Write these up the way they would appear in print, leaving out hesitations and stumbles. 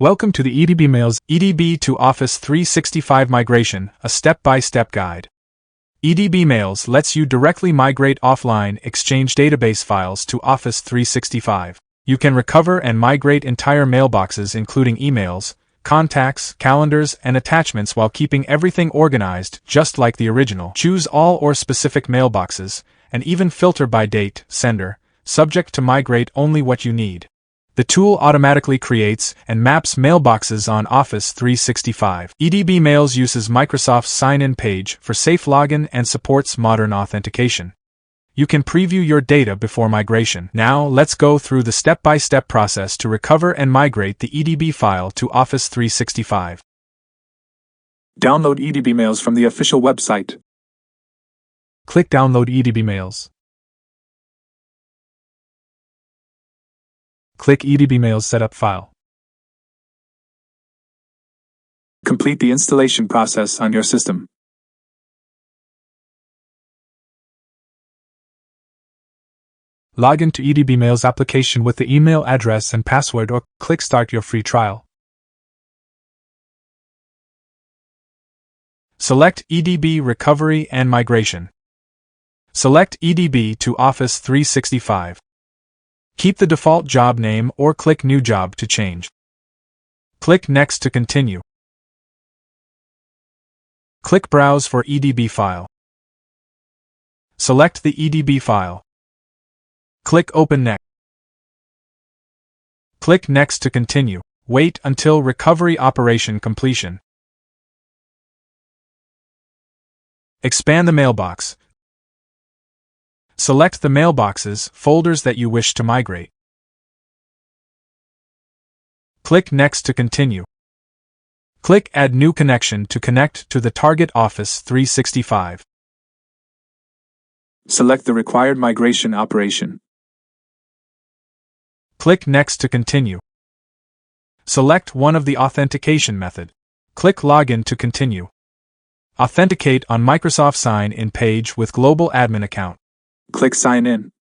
Welcome to the EdbMails EDB to Office 365 Migration, a step-by-step guide. EdbMails lets you directly migrate offline Exchange database files to Office 365. You can recover and migrate entire mailboxes including emails, contacts, calendars, and attachments while keeping everything organized just like the original. Choose all or specific mailboxes, and even filter by date, sender, subject to migrate only what you need. The tool automatically creates and maps mailboxes on Office 365. EdbMails uses Microsoft's sign-in page for safe login and supports modern authentication. You can preview your data before migration. Now, let's go through the step-by-step process to recover and migrate the EDB file to Office 365. Download EdbMails from the official website. Click Download EdbMails. Click EdbMails Setup File. Complete the installation process on your system. Log into EdbMails application with the email address and password or click Start your free trial. Select EDB Recovery and Migration. Select EDB to Office 365. Keep the default job name or click New Job to change. Click Next to continue. Click Browse for EDB file. Select the EDB file. Click Open Next. Click Next to continue. Wait until recovery operation completion. Expand the mailbox. Select the mailboxes, folders that you wish to migrate. Click Next to continue. Click Add New Connection to connect to the target Office 365. Select the required migration operation. Click Next to continue. Select one of the authentication method. Click Login to continue. Authenticate on Microsoft Sign-in page with Global Admin account. Click Sign In.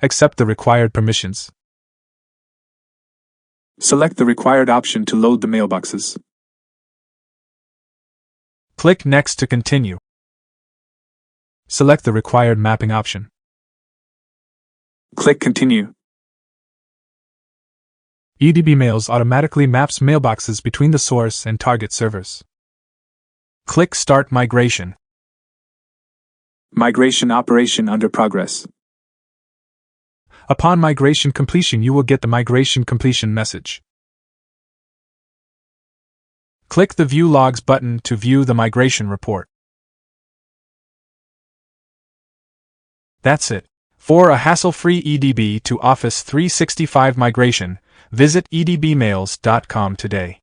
Accept the required permissions. Select the required option to load the mailboxes. Click Next to continue. Select the required mapping option. Click Continue. EdbMails automatically maps mailboxes between the source and target servers. Click Start Migration. Migration operation under progress. Upon migration completion, you will get the migration completion message. Click the View Logs button to view the migration report. That's it. For a hassle-free EDB to Office 365 migration, visit edbmails.com today.